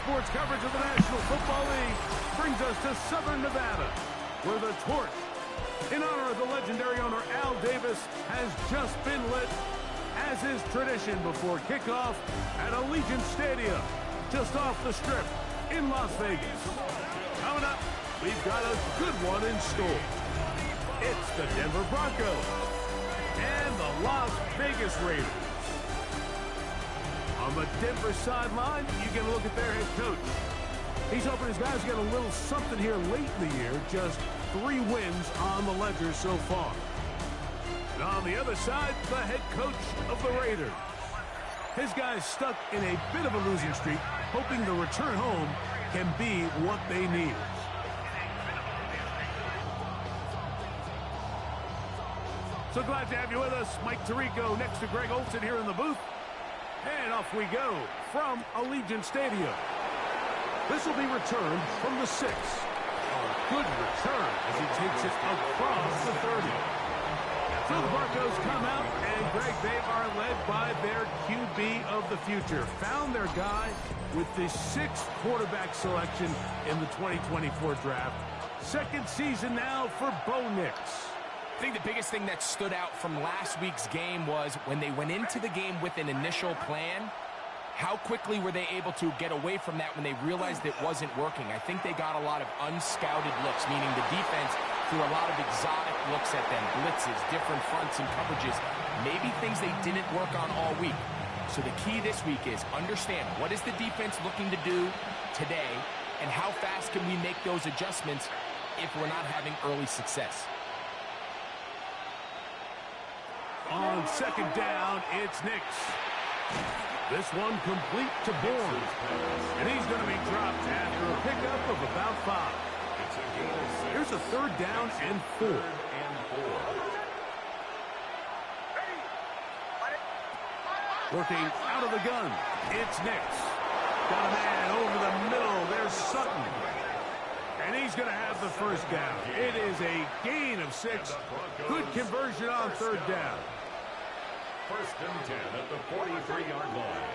sports coverage of the National Football League brings us to Southern Nevada, where the torch, in honor of the legendary owner Al Davis, has just been lit, as is tradition before kickoff at Allegiant Stadium, just off the Strip in Las Vegas. Coming up, we've got a good one in store. It's the Denver Broncos and the Las Vegas Raiders. On the Denver sideline, you get a look at their head coach. He's hoping his guys get a little something here late in the year. Just 3 wins on the ledger so far. And on the other side, the head coach of the Raiders. His guys stuck in a bit of a losing streak, hoping the return home can be what they need. So glad to have you with us. Mike Tirico next to Greg Olsen here in the booth. And off we go from Allegiant Stadium. This will be returned from the 6. A good return as he takes it across the 30. So the Broncos come out, and Greg, they are led by their QB of the future. Found their guy with the 6th quarterback selection in the 2024 draft. Second season now for Bo Nix. I think the biggest thing that stood out from last week's game was when they went into the game with an initial plan, how quickly were they able to get away from that when they realized it wasn't working? I think they got a lot of unscouted looks, meaning the defense threw a lot of exotic looks at them, blitzes, different fronts and coverages, maybe things they didn't work on all week. So the key this week is understand what is the defense looking to do today and how fast can we make those adjustments if we're not having early success. On second down, it's Nix. This one complete to Bourne. And he's going to be dropped after a pickup of about 5. Here's a 3rd down and 4. Working out of the gun, it's Nix. Got a man over the middle. There's Sutton. And he's going to have the first down. It is a gain of 6. Good conversion on 3rd down. 1st and 10 at the 43-yard line.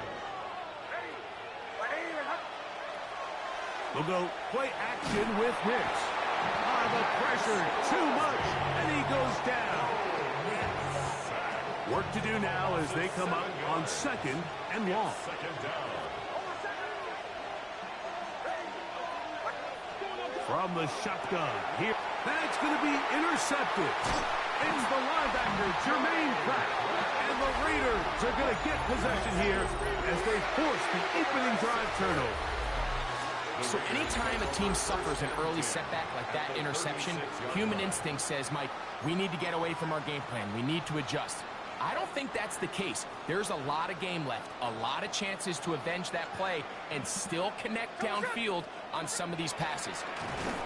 We'll go play action with Nix. The pressure, too much, and he goes down. Work to do now as they come up on 2nd and long. 2nd down. From the shotgun here. That's going to be intercepted. It's the linebacker, Jermaine Pratt. And the Raiders are going to get possession here as they force the opening drive turnover. So anytime a team suffers an early setback like that interception, human instinct says, Mike, we need to get away from our game plan. We need to adjust. I don't think that's the case. There's a lot of game left, a lot of chances to avenge that play and still connect downfield on some of these passes.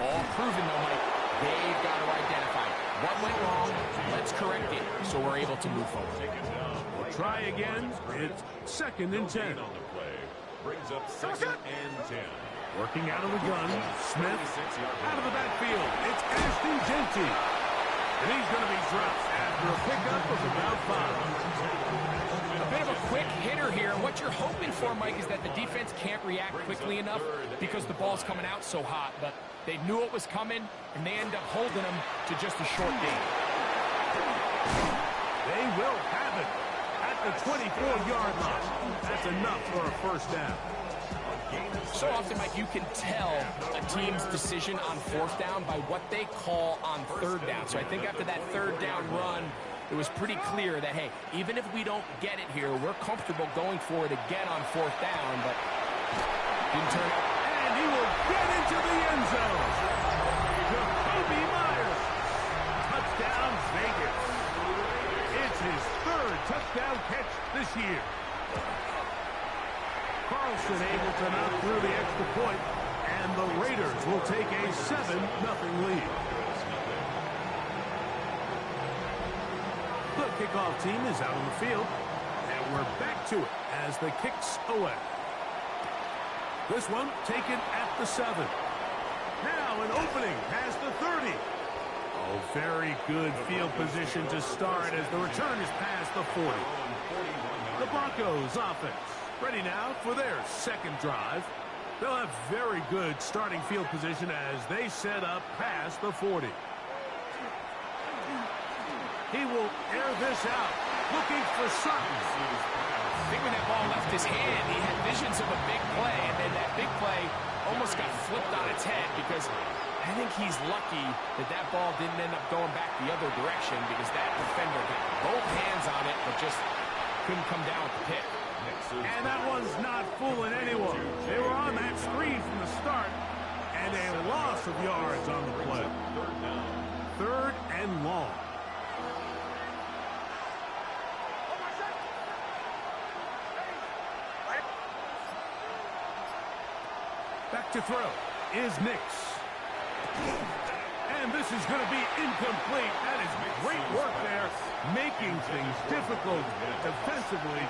All proven, though, Mike. They've got to identify what went wrong. Let's correct it so we're able to move forward. We'll try again. It's 2nd and 10. Brings up 2nd and 10. Working out of the gun, Smith out of the backfield. It's Ashton Jeanty. And he's going to be dropped after a pickup of about 5. A bit of a quick hitter here. What you're hoping for, Mike, is that the defense can't react quickly enough because the ball's coming out so hot. But they knew it was coming, and they end up holding them to just a short gain. They will have it at the 24-yard line. That's enough for a first down. So often, Mike, you can tell a team's decision on 4th down by what they call on 3rd down. So I think after that 3rd down run, it was pretty clear that, hey, even if we don't get it here, we're comfortable going for it again on 4th down, but didn't turn out. And he will get into the end zone. Jacoby Myers. Touchdown, Vegas. It's his 3rd touchdown catch this year. Carlson able to knock through the extra point, and the Raiders will take a 7-0 lead. The kickoff team is out on the field, and we're back to it as the kicks away. This one taken at the 7. Now an opening past the 30. Oh, very good field position to start as the return is past the 40. The Broncos offense ready now for their second drive. They'll have very good starting field position as they set up past the 40. He will air this out, looking for Sutton. I think when that ball left his hand, he had visions of a big play, and then that big play almost got flipped on its head because I think he's lucky that that ball didn't end up going back the other direction because that defender got both hands on it but just couldn't come down with the pick. And that one's not fooling anyone. They were on that screen from the start, and a loss of yards on the play. Third and long. Back to throw is Nix. And this is going to be incomplete. That is great work there, making things difficult defensively.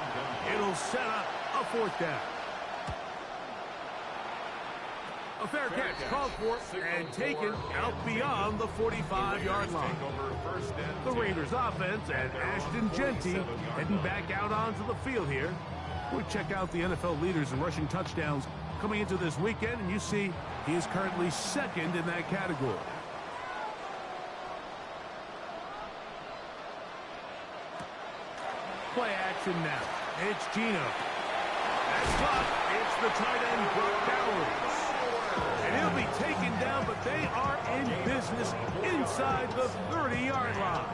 It'll set up a fourth down. A fair catch called for and taken out beyond the 45-yard line. The Raiders offense and Ashton Genty heading back out onto the field here. We check out the NFL leaders in rushing touchdowns coming into this weekend, and you see he is currently second in that category. Play action now. It's Gino. That's caught. It's the tight end, Brock Bowers. And he'll be taken down, but they are in business inside the 30-yard line.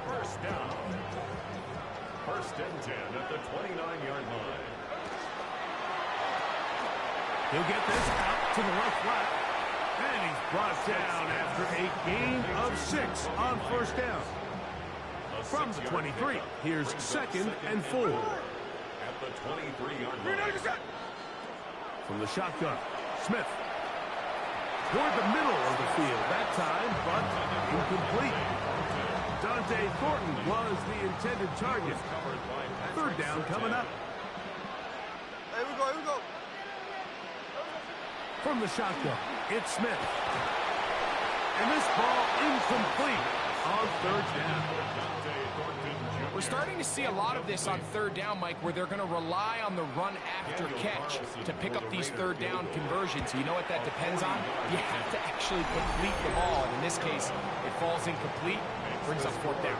First down. First and 10 at the 29-yard line. He'll get this out to the left flat. And he's brought down after a gain of 6 on first down. From the 23, here's second and 4. At the 23-yard line. From the shotgun, Smith. Toward the middle of the field that time, but incomplete. Dante Thornton was the intended target. Third down coming up. Here we go. From the shotgun, it's Smith. And this ball incomplete on third down. We're starting to see a lot of this on third down, Mike, where they're going to rely on the run after catch to pick up these third down conversions. You know what that depends on? You have to actually complete the ball. In this case, it falls incomplete, brings up fourth down.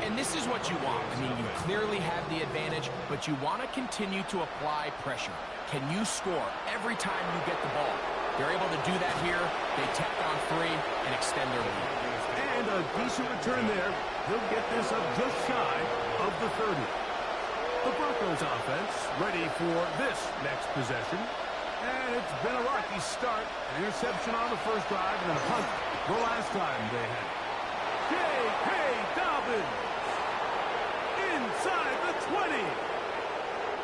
And this is what you want. I mean, you clearly have the advantage, but you want to continue to apply pressure. Can you score every time you get the ball? They're able to do that here. They tack on 3 and extend their lead. And a decent return there. They'll get this up just shy of the 30. The Broncos offense ready for this next possession. And it's been a rocky start. An interception on the first drive and a punt the last time they had. J.K. Dobbins inside the 20.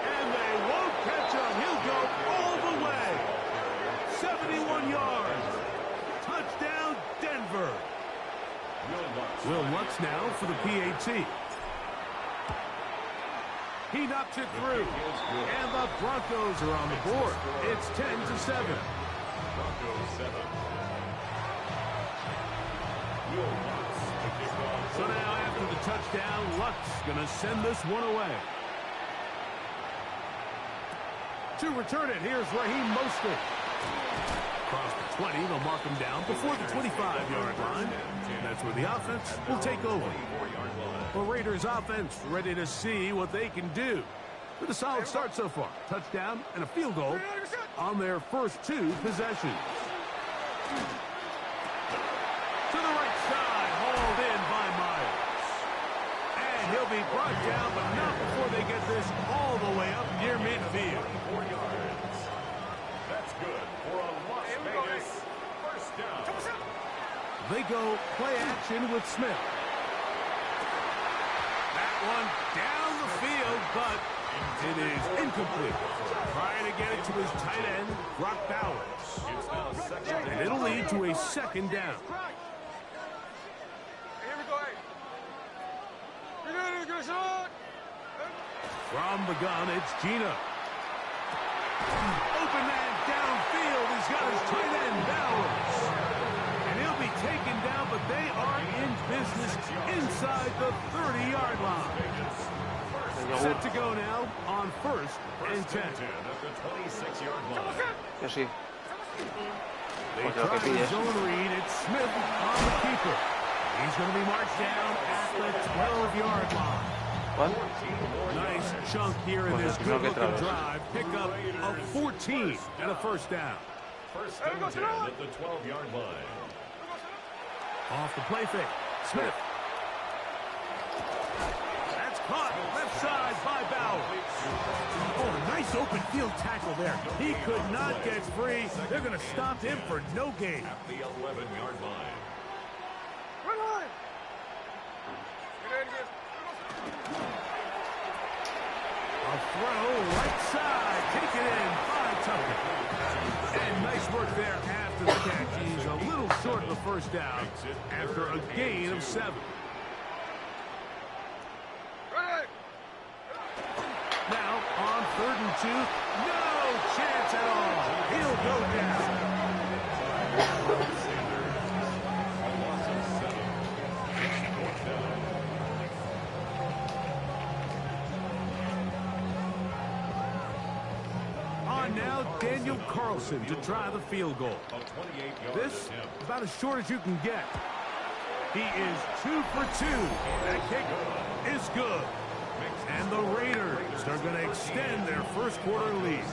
And they won't catch him. He'll go all the way. 71 yards. Touchdown, Denver. Will Lutz now for the PAT. He knocks it through. And the Broncos are on the board. It's 10-7. Broncos 7. So now after the touchdown, Lutz going to send this one away. To return it, here's Raheem Mostert. Across the 20, they'll mark him down before the 25-yard line. That's where the offense will take over. The Raiders offense ready to see what they can do. With a solid start so far. Touchdown and a field goal on their first 2 possessions. To the right side, hauled in by Myers. And he'll be brought down, but not before they get this all the way up near midfield. 4 yards. That's good for a Las Vegas first down. They go play action with Smith. That one down the field, but it is incomplete. Trying to get it to his tight end, Brock Bowers. And it'll lead to a second down. Here we go. From the gun, it's Gino. Open man downfield. He's got his tight end, Bowers. And he'll be taken down, but they are in business inside the 30-yard line. Set to go now on first and 10. At the 26-yard line. Yo sí. They Pues lo try que the pides. zone read. It's Smith on the keeper. He's going to be marched down at the 12-yard line. ¿Cuál? Nice chunk here in Pues this el primero que good-looking traes. drive. Pick up of 14 and a first down. First and 10 at the 12-yard line. Off the play fake. Smith. That's caught left side by Bauer. Oh, nice open field tackle there. He could not get free. They're going to stop him for no gain. At the 11-yard line. A throw right side. Take it in by Tucker. And nice work there after the catch. He's a little short of the first down after a gain of 7. Now on 3rd and 2. No chance at all. He'll go down. On now, Daniel Carlson to try the field goal. This about as short as you can get. He is 2 for 2. That kick is good. And the Raiders are going to extend their first quarter lead.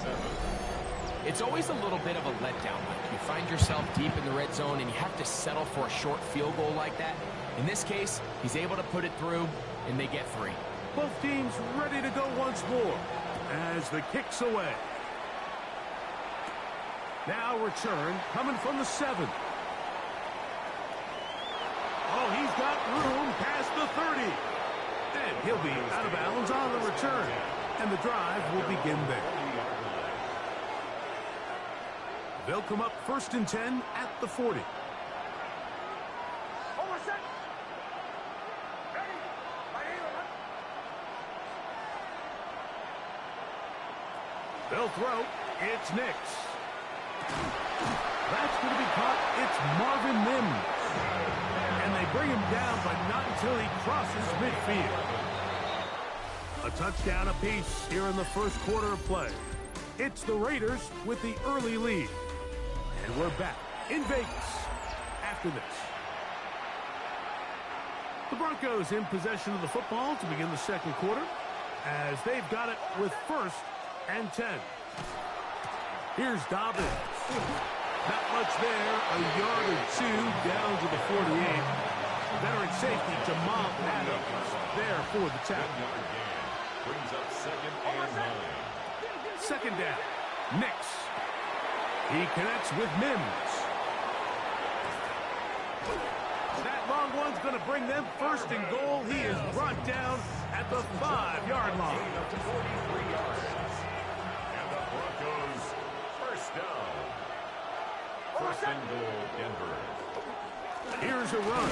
It's always a little bit of a letdown. You find yourself deep in the red zone and you have to settle for a short field goal like that. In this case, he's able to put it through, and they get 3. Both teams ready to go once more as the kick's away. Now return coming from the 7. Oh, he's got room past the 30. And he'll be out of bounds on the return. And the drive will begin there. They'll come up 1st and 10 at the 40. They'll throw. It's Nix. That's going to be caught. It's Marvin Mims. And they bring him down, but not until he crosses midfield. A touchdown apiece here in the first quarter of play. It's the Raiders with the early lead. And we're back in Vegas after this. The Broncos in possession of the football to begin the second quarter as they've got it with 1st and 10. Here's Dobbins. Not much there. A yard or 2 down to the 48. Veteran safety Jamal Adams there for the tackle. Brings up 2nd and 9. 2nd down. Nix. He connects with Mims. That long one's going to bring them 1st and goal. He is brought down at the 5-yard line. Up to 43 yards. And the Broncos 1st down. 1st and goal, Denver. Here's a run.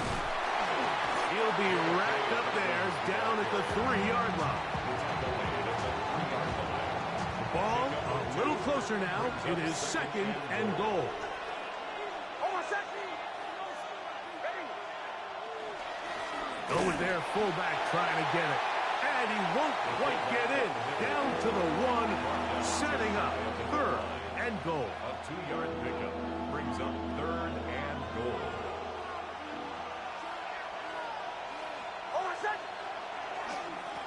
He'll be wrapped up there down at the 3-yard line. The ball a little closer now. It is 2nd and goal. Go with their fullback trying to get it. And he won't quite get in. Down to the 1, setting up 3rd and goal. A 2-yard pickup brings up 3rd and goal.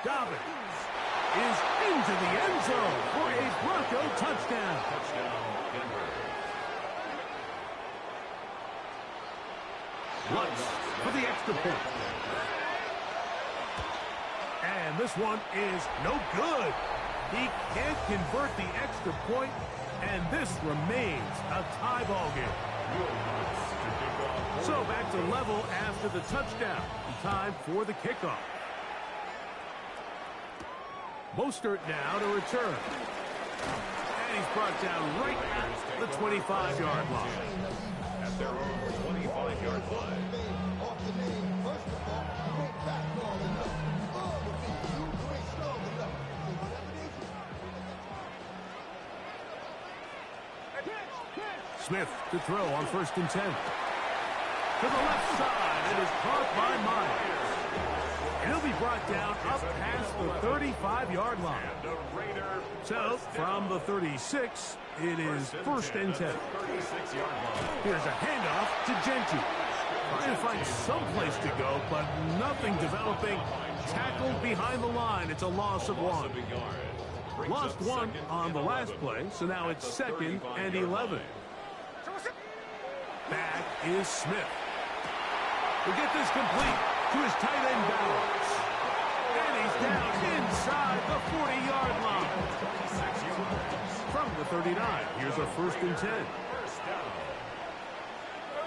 Dobbins is into the end zone for a Bronco touchdown. Touchdown, Denver. Lutz for the extra point. And this one is no good. He can't convert the extra point, and this remains a tie ball game. So back to level after the touchdown. Time for the kickoff. Mostert now to return. And he's brought down right at the 25-yard line. At their own 25-yard line. Smith to throw on 1st and 10. To the left side, it is caught by Myers. he'll be brought down up past the 35-yard line. So, from the 36, it is 1st and 10. Here's a handoff to Genti. Trying to find some place to go, but nothing developing. Tackled behind the line. It's a loss of 1. Lost 1 on the last play, so now it's 2nd and 11. Back is Smith. We'll get this complete to his tight end Bowers. And he's down inside the 40-yard line. From the 39, here's a 1st and 10.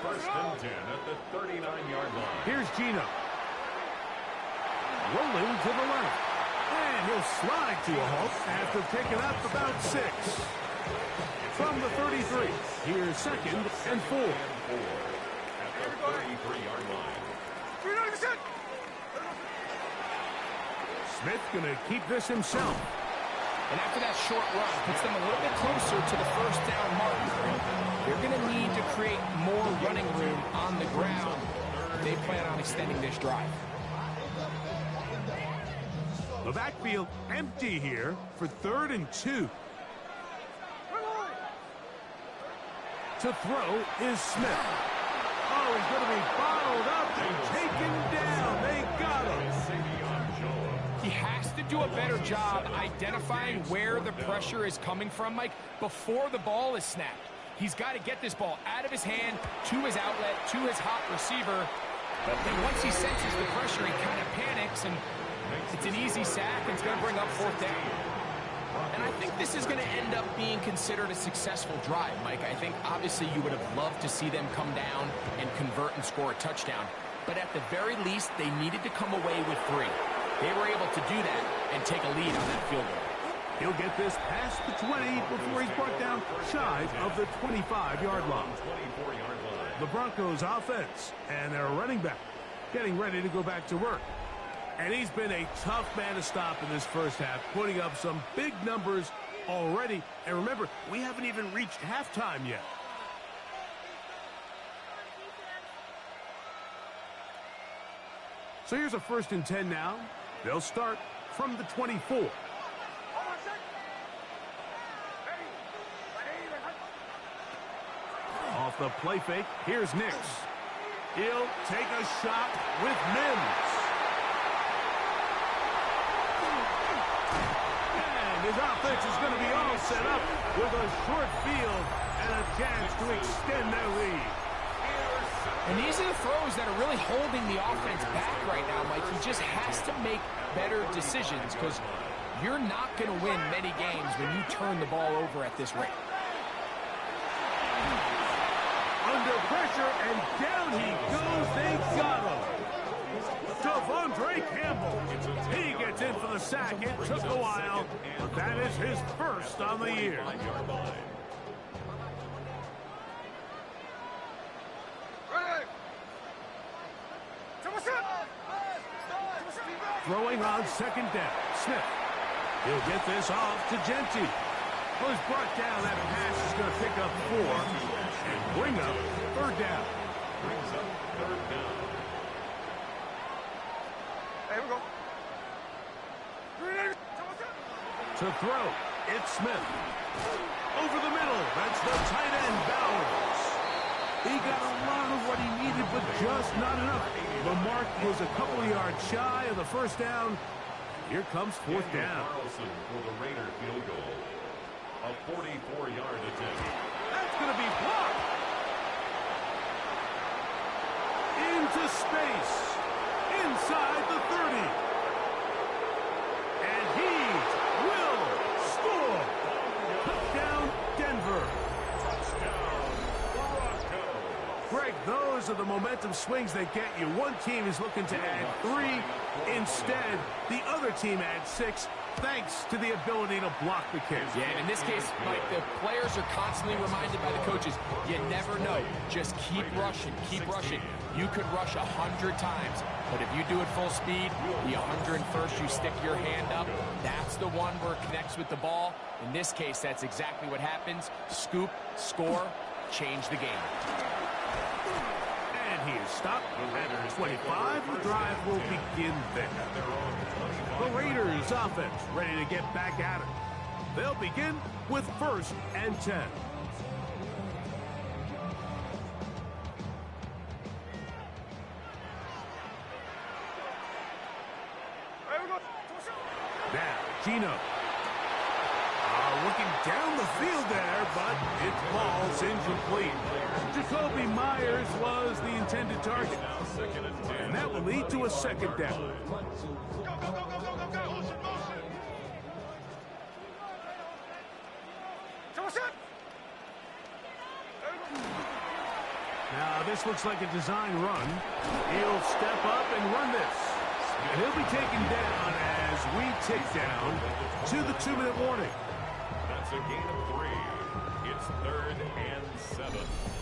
First and 10 at the 39-yard line. Here's Gino. Rolling to the left. And he'll slide to a halt after picking up about 6. From the 33, here's 2nd and 4. At the 33-yard line. Smith going to keep this himself. And after that short run, puts them a little bit closer to the 1st down mark. They're going to need to create more running room on the ground if they plan on extending this drive. The backfield empty here for 3rd and 2. To throw is Smith. Oh, he's going to be bottled up and taken down. They got him. He has to do a better job identifying where the pressure is coming from, Mike, before the ball is snapped. He's got to get this ball out of his hand, to his outlet, to his hot receiver. And once he senses the pressure, he kind of panics, and it's an easy sack, and it's going to bring up 4th down. And I think this is going to end up being considered a successful drive, Mike. I think, obviously, you would have loved to see them come down and convert and score a touchdown. But at the very least, they needed to come away with 3. They were able to do that and take a lead on that field goal. He'll get this past the 20 before he's brought down shy of the 25-yard line. The Broncos offense and their running back getting ready to go back to work. And he's been a tough man to stop in this first half, putting up some big numbers already. And remember, we haven't even reached halftime yet. So here's a 1st and 10 now. They'll start from the 24. Off the play fake, here's Nix. He'll take a shot with Mims. And his offense is going to be all set up with a short field and a chance to extend their lead. And these are the throws that are really holding the offense back right now, Mike. He just has to make better decisions because you're not going to win many games when you turn the ball over at this rate. Under pressure, and down he goes. They got him. Devondre Campbell. He gets in for the sack. It took a while, but that is his 1st on the year. Throwing on 2nd down. Smith. He'll get this off to Genti. Well, he's brought down. That pass is going to pick up 4 and bring up 3rd down. Brings up 3rd down. Hey, we go. To throw, it's Smith. Over the middle. That's the tight end, Bowers. He got a lot of what he needed, but just not enough. The mark was a couple of yards shy of the 1st down. Here comes 4th down. Carlson for the Raider field goal. A 44-yard attempt. That's going to be blocked. Into space. Inside the 30. And he will score. Touchdown, Denver. Touchdown, Broncos. Greg, those are the momentum swings that get you. One team is looking to add 3. Instead, the other team adds 6, thanks to the ability to block the kick. Yeah, and in this case, Mike, the players are constantly reminded by the coaches, you never know. Just keep rushing, keep rushing. You could rush 100 times, but if you do it full speed, the 101st you stick your hand up, that's the one where it connects with the ball. In this case, that's exactly what happens. Scoop, score, change the game. And He is stopped at 25. The drive will begin there. The Raiders offense ready to get back at it. They'll begin with 1st and 10. Now, Gino. Looking down the field there, but it's ball's incomplete. Jacoby Myers was the intended target. And that will lead to a 2nd down. Now, this looks like a design run. He'll step up and run this. And he'll be taken down as we tick down to the 2-minute warning. That's a gain of 3. It's 3rd and 7.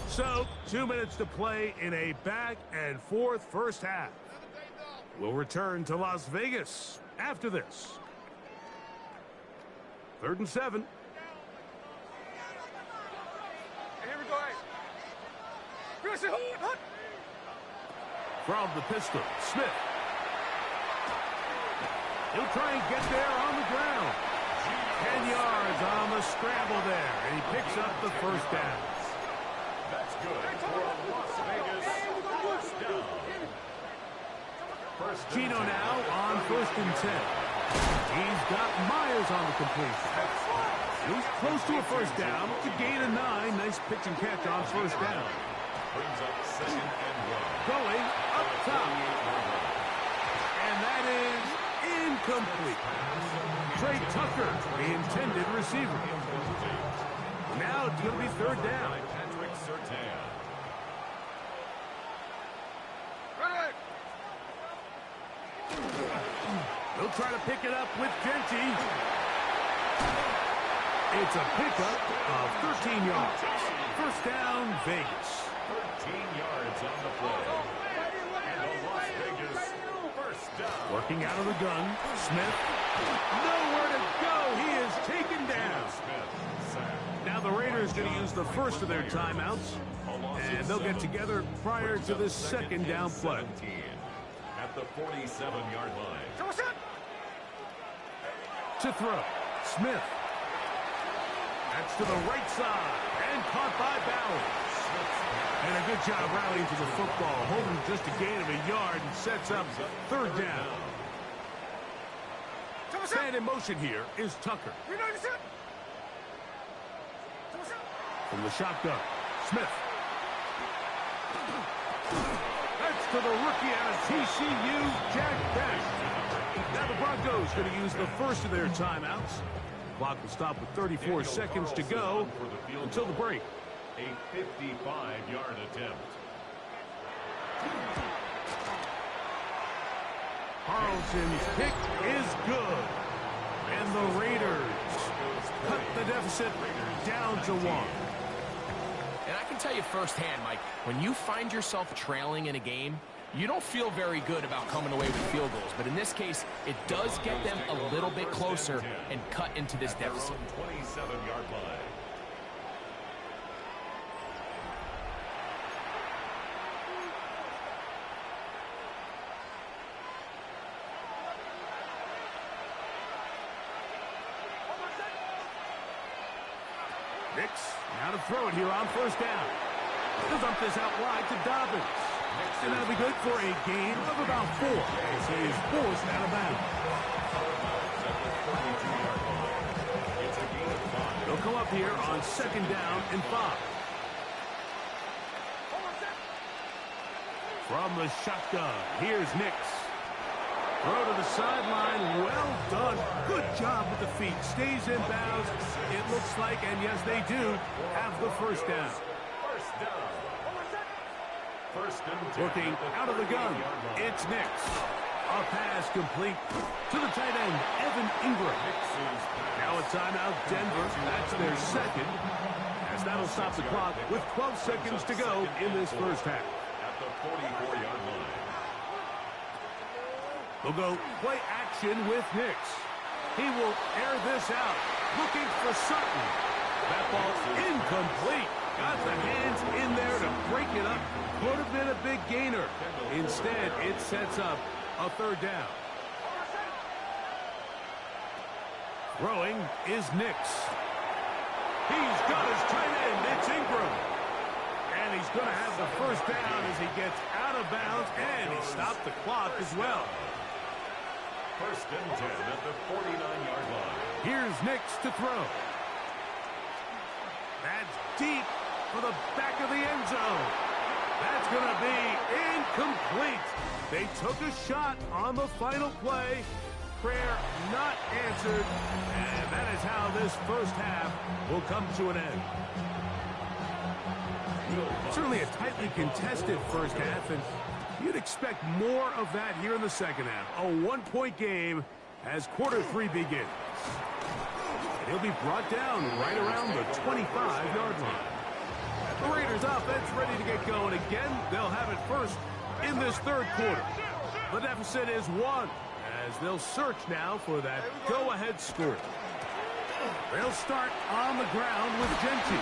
So, 2 minutes to play in a back-and-forth first half. We'll return to Las Vegas after this. 3rd and 7. Here we go. From the pistol, Smith. He'll try and get there on the ground. 10 yards on the scramble there, and he picks up the 1st down. That's good for a Las Vegas 1st down. Gino now on 1st and 10. He's got Myers on the completion. He's close to a 1st down. It's a gain of 9. Nice pitch and catch on 1st down. Brings up 2nd and 1. Going up top. And that is incomplete. Trey Tucker, the intended receiver. Now it's going to be 3rd down. Patrick Surtain. They'll try to pick it up with Genty. It's a pickup of 13 yards. 1st down, Vegas. 13 yards on the play. And a Las Vegas 1st down. Working out of the gun, Smith. Nowhere to go. He is taken down. Smith sacked. Now the Raiders going to use the first of their timeouts, and they'll get together prior to this 2nd down play. At the 47-yard line. To throw, Smith. That's to the right side, and caught by Bowers. And a good job rallying to the football, holding just a gain of a yard, and sets up 3rd down. And in motion here is Tucker. From the shotgun, Smith. That's to the rookie out of TCU, Jack Best. Now the Broncos going to use the first of their timeouts. Clock will stop with 34 seconds to go until the break. A 55-yard attempt. Carlson's kick is good. And the Raiders cut the deficit down to 1. And I can tell you firsthand, Mike, when you find yourself trailing in a game, you don't feel very good about coming away with field goals. But in this case, it does get them a little bit closer and cut into this deficit. 27-yard line. Nix, now to throw it here on 1st down. He'll dump this out wide to Dobbins. And that'll be good for a gain of about 4. As he is forced out of bounds. They'll come up here on 2nd down and 5. From the shotgun, here's Nix. Throw to the sideline, well done. Good job with the feet, stays in bounds. It looks like, and yes they do, have the 1st down. 1st down. 1st and 10. Looking out of the gun, it's Nix. A pass complete to the tight end, Evan Ingram. Now a timeout, Denver. That's their 2nd. As that'll stop the clock with 12 seconds to go in this first half. At the 44-yard line. They'll go play action with Nix. He will air this out, looking for Sutton. That ball incomplete. Got the hands in there to break it up. Could have been a big gainer. Instead, it sets up a third down. Throwing is Nix. He's got his tight end. It's Ingram. And he's going to have the first down as he gets out of bounds, and he stopped the clock as well. First and 10 at the 49-yard line. Here's Nix to throw. That's deep for the back of the end zone. That's going to be incomplete. They took a shot on the final play. Prayer not answered. And that is how this first half will come to an end. Certainly a tightly contested first half, and you'd expect more of that here in the second half. A one-point game as quarter three begins. And he'll be brought down right around the 25-yard line. The Raiders offense ready to get going again. They'll have it first in this third quarter. The deficit is 1 as they'll search now for that go-ahead score. They'll start on the ground with Genty.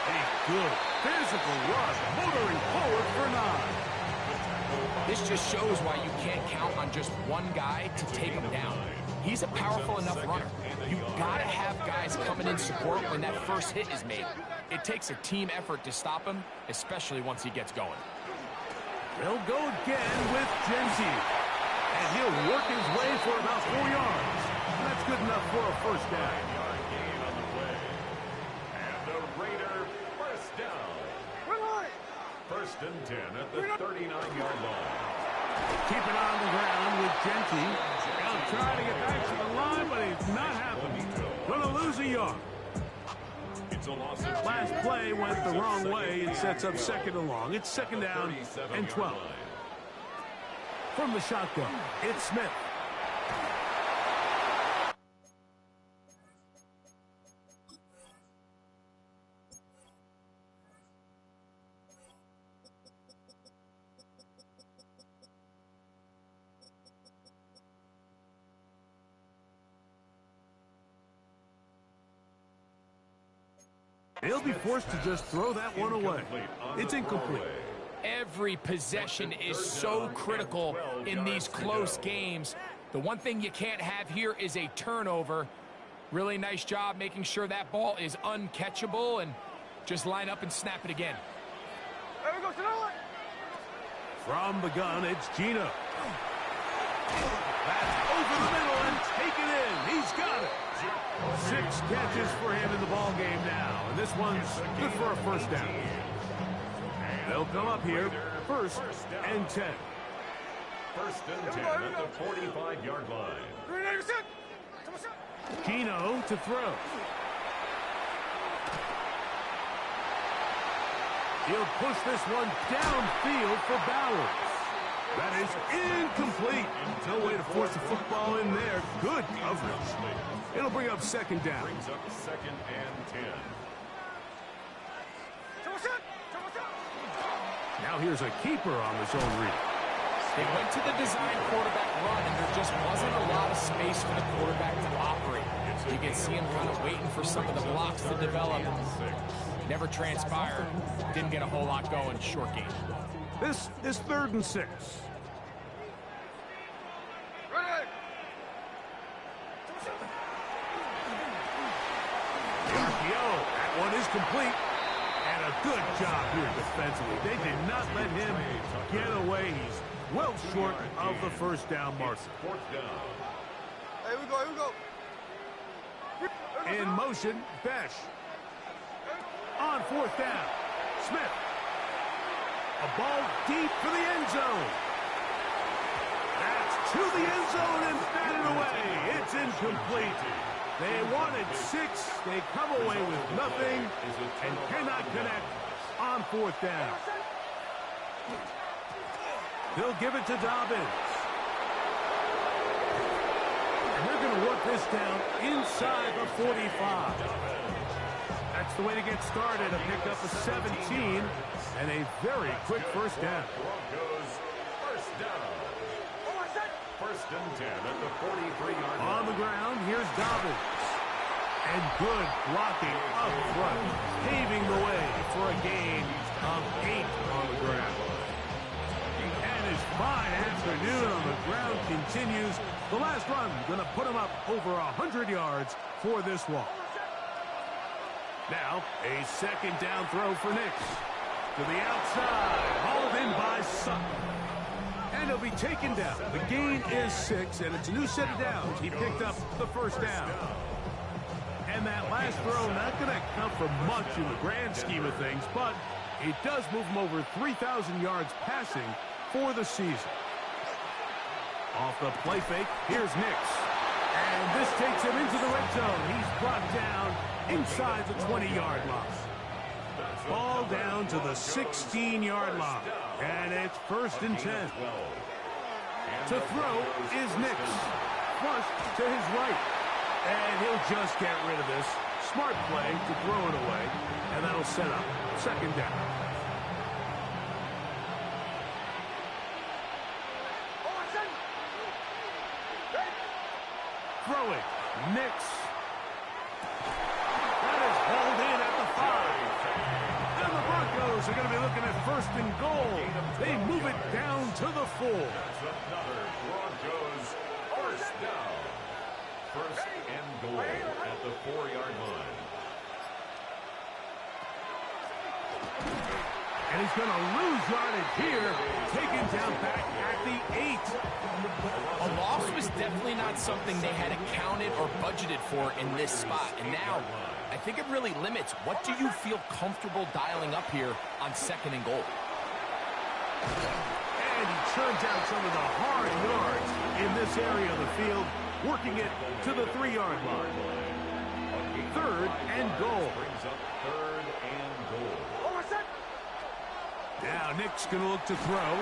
A good physical run, motoring forward for 9. This just shows why you can't count on just one guy to take him down. He's a powerful enough runner. You've got to have guys coming in support when that first hit is made. It takes a team effort to stop him, especially once he gets going. They'll go again with Genty. And he'll work his way for about 4 yards. That's good enough for a first down. 9-yard gain on the play. And the Raider first down. First and 10 at the 39-yard line. Keep it on the ground with Genty. They'll try to get back to the line, but it's not happening. Going to lose a yard. It's a loss of Last play went the wrong way. It sets up second and long. It's second down and 12. From the shotgun, it's Smith. He'll be forced to just throw that one away. It's incomplete. Every possession is so critical in these close games. The one thing you can't have here is a turnover. Really nice job making sure that ball is uncatchable, and just line up and snap it again. There we go, From the gun, it's Gino. That's over the middle and taken in. He's got it. 6 catches for him in the ball game now, and this one's good for a first down. They'll come up here, first and 10. First and 10 at the 45-yard line. Gino to throw. He'll push this one downfield for Bowers. That is incomplete. No way to force the football in there. Good coverage. It'll bring up second down. Brings up second and 10. Now here's a keeper on the zone read. They went to the design quarterback run, and there just wasn't a lot of space for the quarterback to operate. You can see him kind of waiting for some of the blocks to develop. Never transpired. Didn't get a whole lot going. Short game. This is 3rd and 6. The RPO. That one is complete. And a good job here defensively. They did not let him get away. He's well short of the first down marker. Fourth down. Here we go. In motion, Besh. On 4th down, Smith. A ball deep for the end zone. That's to the end zone and batted away. It's incomplete. They wanted 6. They come away with nothing and cannot connect on 4th down. They'll give it to Dobbins. And they're going to work this down inside the 45. That's the way to get started. A pickup of 17 and a very quick first down. Broncos first down. First and 10 at the 43-yard line. On the ground, here's Dobbins. And good blocking up front, paving the way for a gain of 8 on the ground. And his fine afternoon on the ground continues. The last run going to put him up over 100 yards for this one. Now, a second down throw for Nix. To the outside, hauled in by Sutton. And he'll be taken down. The gain is 6, and it's a new set of downs. He picked up the first down. And that last throw not going to count for much in the grand scheme of things, but it does move him over 3,000 yards passing for the season. Off the play fake, here's Nix. And this takes him into the red zone. He's brought down inside the 20-yard line. Ball down to the 16-yard line. And it's 1st and 10. To throw is Nix. Flush to his right. And he'll just get rid of this. Smart play to throw it away. And that'll set up 2nd down. Throwing. Nix. That is hauled in at the 5. And the Broncos are going to be looking at 1st and goal. They move it down to the 4. That's another Broncos 1st down. 1st and goal at the 4-yard line. And he's going to lose yardage here. Taken down back at the 8. A loss was definitely not something they had accounted or budgeted for in this spot. And now, I think it really limits what do you feel comfortable dialing up here on 2nd and goal. And he turns out some of the hard yards in this area of the field, working it to the 3-yard line. 3rd and goal. Brings up 3rd and goal. Now Nick's going to look to throw.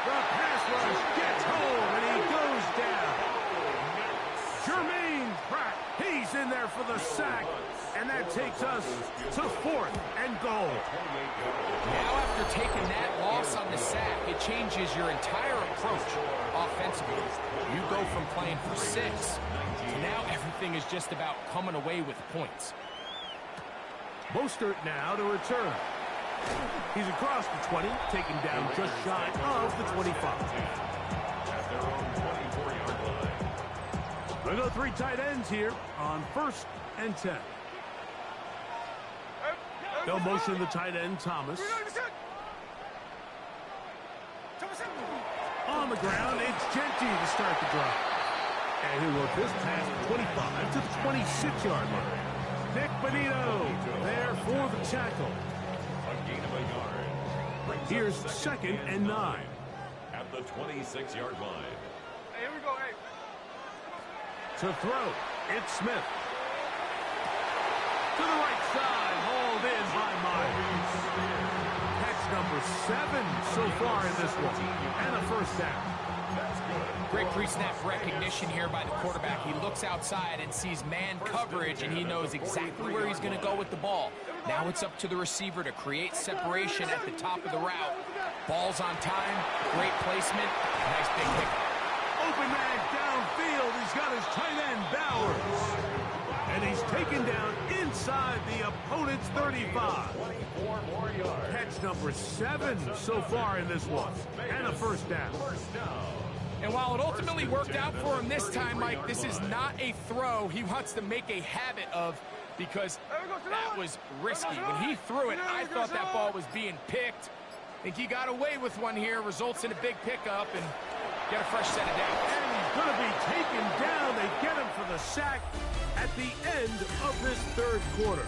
The pass rush gets home, and he goes down. Jermaine Pratt, he's in there for the sack, and that takes us to 4th and goal. Now after taking that loss on the sack, it changes your entire approach offensively. You go from playing for 6 to now everything is just about coming away with points. Mostert now to return. He's across the 20, taken down just shy of the 25. At their own 24-yard line. We'll go 3 tight ends here on 1st and 10. They'll motion the tight end, Thomas. On the ground, it's Genty to start the drive. And he'll work this past the 25 to the 26-yard line. Nick Benito there for the tackle. A gain of a yard. Here's 2nd and 9. At the 26-yard line. Hey, here we go, hey. To throw, it's Smith. To the right side, hauled in by Myers. Catch number 7 so far in this one. And a 1st down. Great pre-snap recognition here by the quarterback. He looks outside and sees man coverage, and he knows exactly where he's going to go with the ball. Now it's up to the receiver to create separation at the top of the route. Ball's on time, great placement, nice big hit. Open man downfield. He's got his tight end, Bowers. And he's taken down inside the opponent's 35. 24 more yards. Catch number 7 so far in this one. And a 1st down. And while it ultimately worked out for him this time, Mike, this is not a throw he wants to make a habit of, because that was risky. When he threw it, I thought that ball was being picked. I think he got away with one here, results in a big pickup, and get a fresh set of downs. And he's going to be taken down. They get him for the sack at the end of this 3rd quarter.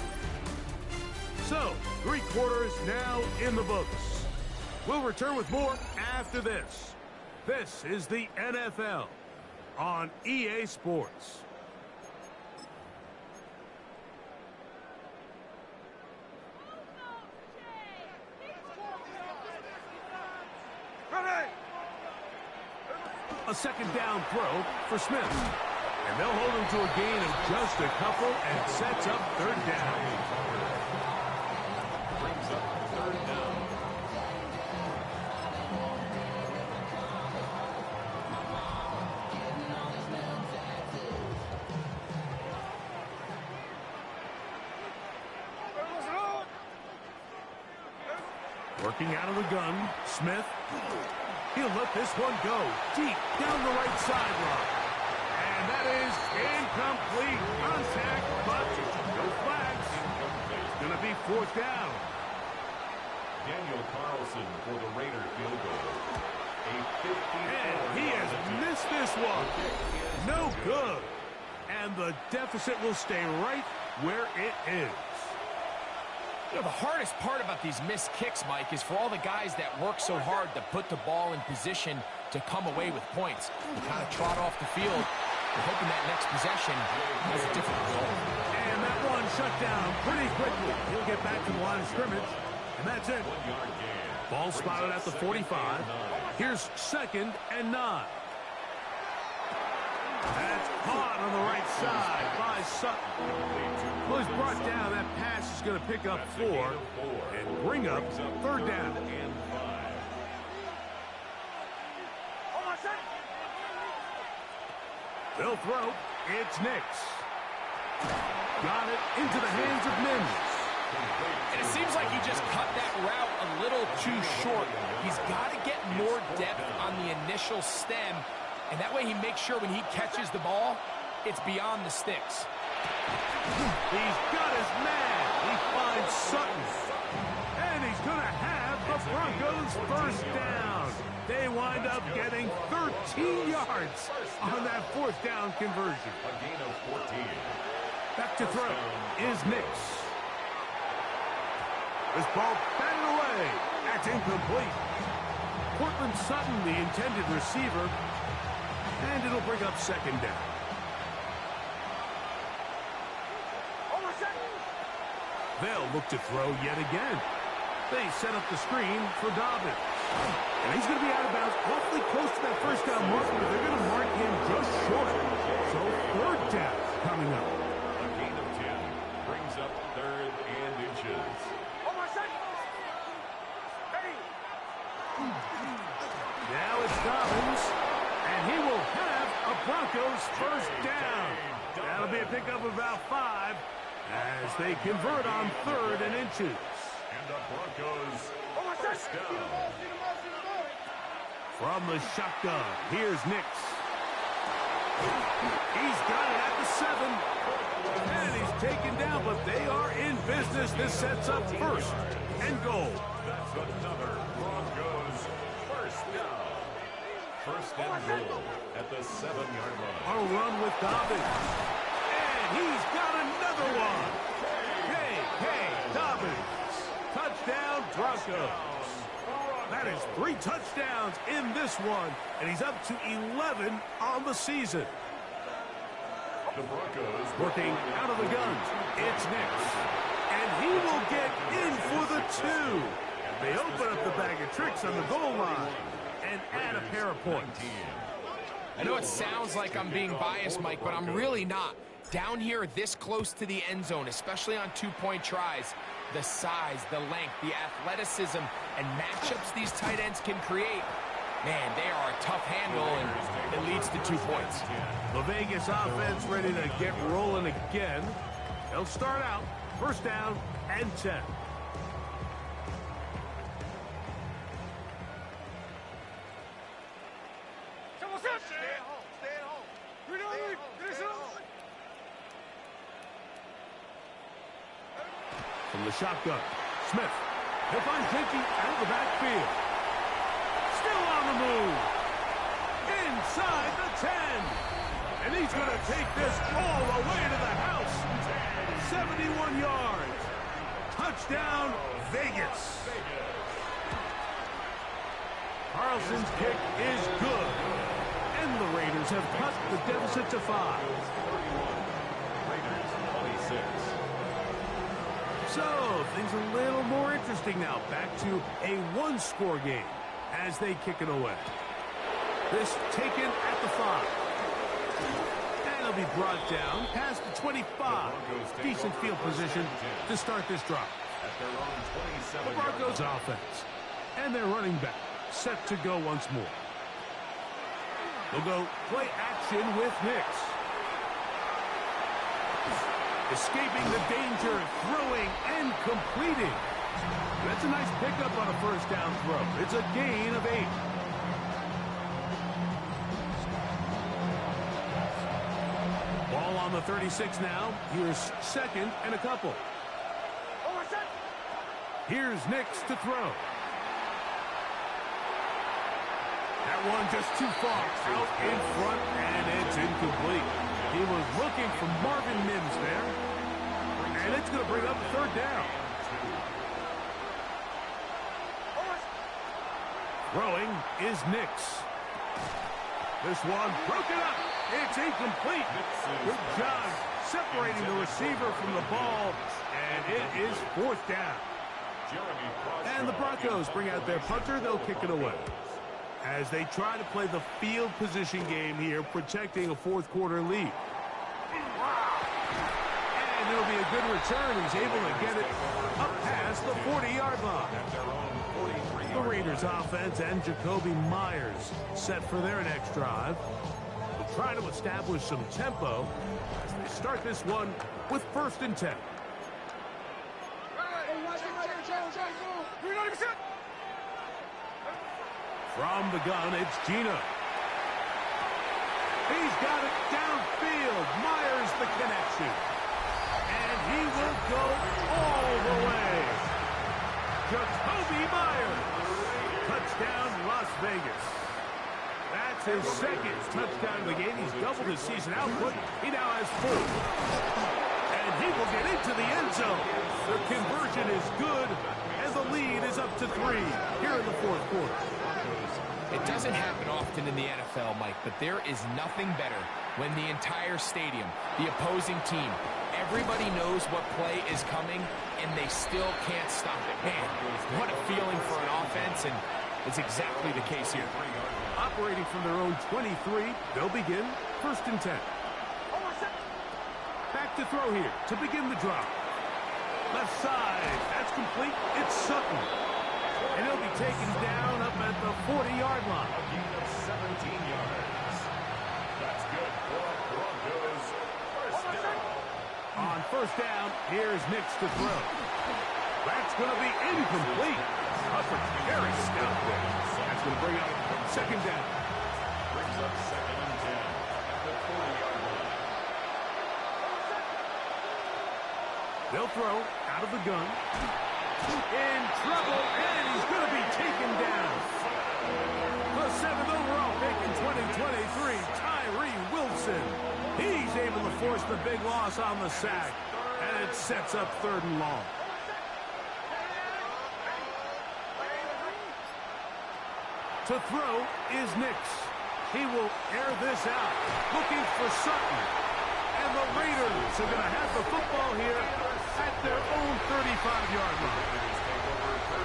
So, 3 quarters now in the books. We'll return with more after this. This is the NFL on EA Sports. A 2nd down throw for Smith. And they'll hold him to a gain of just a couple and sets up 3rd down. Brings up 3rd down. Working out of the gun, Smith. He'll let this one go deep down the right sideline. And that is incomplete contact, but no flags. It's going to be 4th down. Daniel Carlson for the Raider field goal. And he has missed this one. No good. And the deficit will stay right where it is. You know, the hardest part about these missed kicks, Mike, is for all the guys that work so hard to put the ball in position to come away with points. They kind of trot off the field. They're hoping that next possession has a different result. And that one shut down pretty quickly. He'll get back to the line of scrimmage, and that's it. Ball spotted at the 45. Here's 2nd and 9. That's caught on the right side by Sutton. Well, he's brought down. That pass is going to pick up 4 and bring up 3rd down. They'll throw. It's Nix. Got it into the hands of Mims. And it seems like he just cut that route a little too short. He's got to get more depth on the initial stem, and that way he makes sure when he catches the ball, it's beyond the sticks. He's got his man. He finds Sutton. And he's going to have the Broncos 1st down. They wind up getting 13 yards on that 4th down conversion. A gain of 14. Back to throw is Nix. This ball batted away. That's incomplete. Cortland Sutton, the intended receiver. And it'll bring up 2nd down. They'll look to throw yet again. They set up the screen for Dobbins. And he's going to be out of bounds awfully close to that 1st down marker, but they're going to mark him just short. So 3rd down coming up. A gain of 10 brings up 3rd and inches. Now it's Dobbins, and he will have a Broncos 1st down. That'll be a pickup of about 5 as they convert on 3rd and inches. And the Broncos 1st down. From the shotgun, here's Nix. He's got it at the 7. And he's taken down, but they are in business. This sets up 1st and goal. That's another Broncos 1st down. 1st and goal at the 7-yard line. A run with Dobbins. And he's got another one. Hey, Dobbins. Touchdown, Broncos. That is 3 touchdowns in this one, and he's up to 11 on the season. The Broncos working out of the guns. It's Nix. And he will get in for the 2. They open up the bag of tricks on the goal line and add a pair of points. I know it sounds like I'm being biased, Mike, but I'm really not. Down here this close to the end zone, especially on 2-point tries, the size, the length, the athleticism, and matchups these tight ends can create, man, they are a tough handle, and it leads to 2 points. The Vegas offense ready to get rolling again. They'll start out 1st down and 10. From the shotgun, Smith. He'll find Jenky out of the backfield. Still on the move. Inside the 10. And he's going to take this all the way to the house. 71 yards. Touchdown, Vegas. Carlson's kick is good. And the Raiders have cut the deficit to 5. Raiders 26. So, things a little more interesting now. Back to a 1-score game as they kick it away. This taken at the 5. And it'll be brought down past the 25. Decent field position to start this drive. The Broncos offense. And their running back set to go once more. They'll go play action with Nix. Escaping the danger, throwing and completing. That's a nice pickup on a first down throw. It's a gain of 8. Ball on the 36 now. Here's second and a couple. Here's Nix to throw. That one just too far out in front, and it's incomplete. He was looking for Marvin Mims there, and it's going to bring up third down. Throwing is Nix. This one broken up. It's incomplete. Good job separating the receiver from the ball, and it is fourth down. And the Broncos bring out their punter. They'll kick it away as they try to play the field position game here, protecting a fourth quarter lead. And it'll be a good return. He's able to get it up past the 40-yard line. The Raiders offense and Jacoby Myers set for their next drive. They'll try to establish some tempo as they start this one with 1st and 10. From the gun, it's Gino. He's got it downfield. Myers the connection. And he will go all the way. Jacoby Myers. Touchdown, Las Vegas. That's his second touchdown of the game. He's doubled his season output. He now has 4. And he will get into the end zone. The conversion is good, and the lead is up to 3 here in the fourth quarter. It doesn't happen often in the NFL, Mike, but there is nothing better when the entire stadium, the opposing team, everybody knows what play is coming, and they still can't stop it. Man, what a feeling for an offense, and it's exactly the case here. Operating from their own 23, they'll begin 1st and 10. Back to throw here to begin the drive. Left side, that's complete. It's Sutton. And he'll be taken down up at the 40-yard line. A gain of 17 yards. That's good for Broncos. First down. On first down, here's Nix to throw. That's going to be incomplete. Hufford very stout there. That's going to bring up second down. Brings up 2nd and 10 at the 40-yard line. They'll throw out of the gun. In trouble, and he's going to be taken down. The 7th overall pick in 2023, Tyree Wilson. He's able to force the big loss on the sack, and it sets up 3rd and long. To throw is Nix. He will air this out, looking for Sutton. And the Raiders are going to have the football here at their own 35-yard line.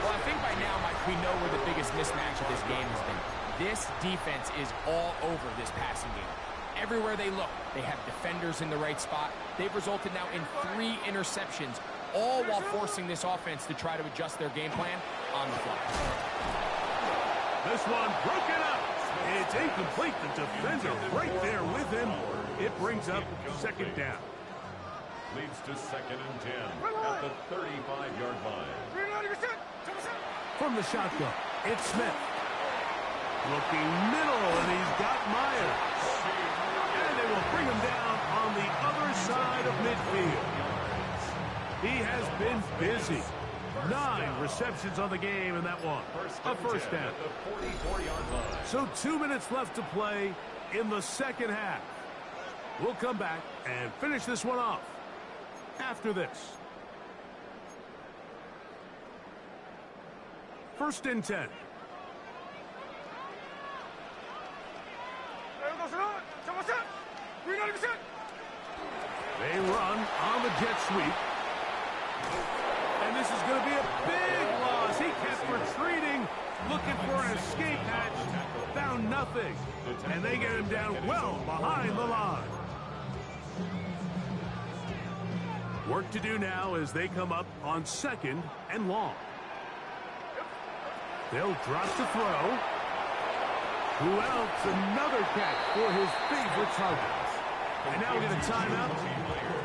Well, I think by now, Mike, we know where the biggest mismatch of this game has been. This defense is all over this passing game. Everywhere they look, they have defenders in the right spot. They've resulted now in 3 interceptions, all while forcing this offense to try to adjust their game plan on the fly. This one broken up. It's incomplete. The defender right there with him. It brings up second down. Leads to 2nd and 10 at the 35-yard line. From the shotgun, it's Smith. Looking middle, and he's got Myers. And they will bring him down on the other side of midfield. He has been busy. 9 receptions on the game in that one. A first down. At the 44-yard line. So 2 minutes left to play in the second half. We'll come back and finish this one off after this. 1st and 10. They run on the jet sweep. And this is going to be a big loss. He kept retreating, looking for an escape hatch. Found nothing. And they get him down well behind the line. Work to do now as they come up on 2nd and long. They'll drop to throw. Who else? Another catch for his favorite target. And now we get a timeout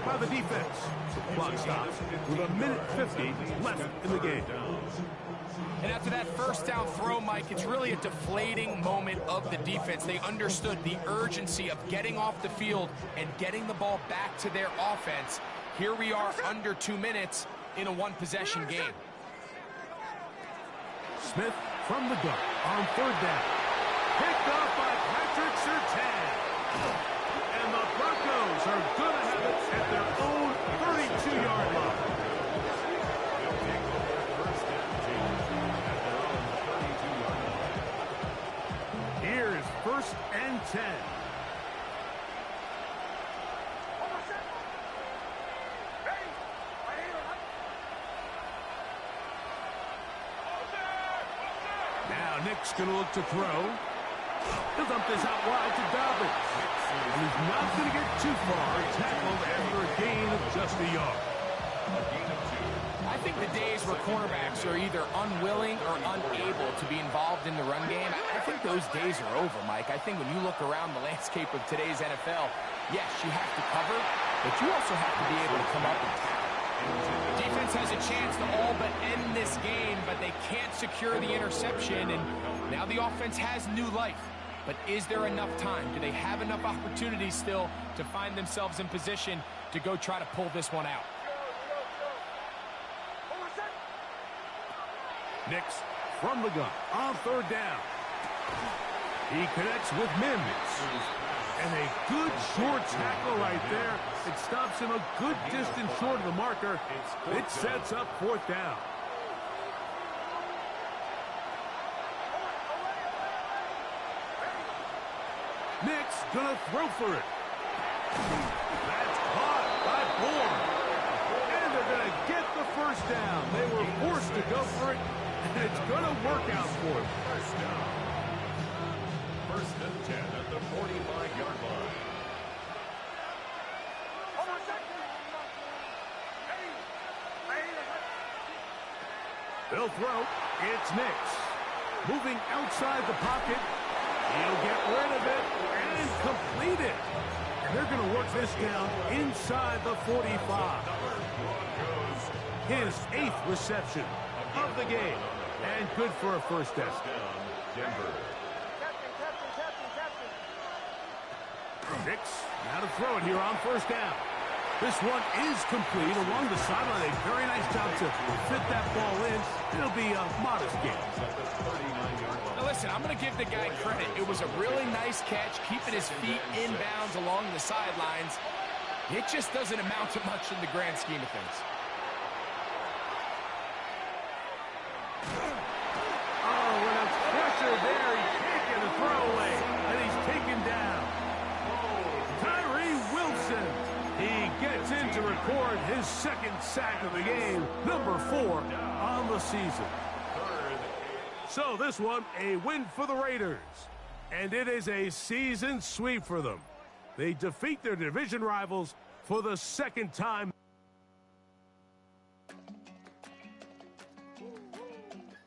by the defense. So the clock stops with 1:50 left in the game. And after that first down throw, Mike, it's really a deflating moment of the defense. They understood the urgency of getting off the field and getting the ball back to their offense. Here we are under 2 minutes in a one-possession game. Smith from the gun on third down. Picked up by Patrick Surtain. And the Broncos are going to have it at their own 32-yard line. Here's 1st and 10. Now Nick's going to look to throw. He'll dump this out wide to Dobbins. And he's not going to get too far. Tackled after a gain of just a yard. I think the days where cornerbacks are either unwilling or unable to be involved in the run game, I think those days are over, Mike. I think when you look around the landscape of today's NFL, yes, you have to cover, but you also have to be able to come up and tackle. Defense has a chance to all but end this game, but they can't secure the interception, and now the offense has new life. But is there enough time? Do they have enough opportunities still to find themselves in position to go try to pull this one out? Nix from the gun on third down. He connects with Mims. And a good short tackle right there. It stops him a good distance short of the marker. It sets up 4th down. Nix gonna throw for it. That's caught by Bourne. And they're gonna get the 1st down. They were forced to go for it, and it's gonna work out for them. 1st and 10 at the 45-yard line. They'll throw. It's Nix. Moving outside the pocket. He'll get rid of it and complete it. And they're going to work this down inside the 45. His 8th reception of the game. And good for a 1st down. Denver. Nix now to throw it here on 1st down. This one is complete along the sideline. A very nice job to fit that ball in. It'll be a modest game. Now listen, I'm going to give the guy credit. It was a really nice catch, keeping his feet inbounds along the sidelines. It just doesn't amount to much in the grand scheme of things. Oh, when it's pressure there, he can't get a throwaway, and he's taken down. Tyree Wilson. He gets in to record his 2nd sack of the game, number 4 on the season. So this one, a win for the Raiders. And it is a season sweep for them. They defeat their division rivals for the 2nd time.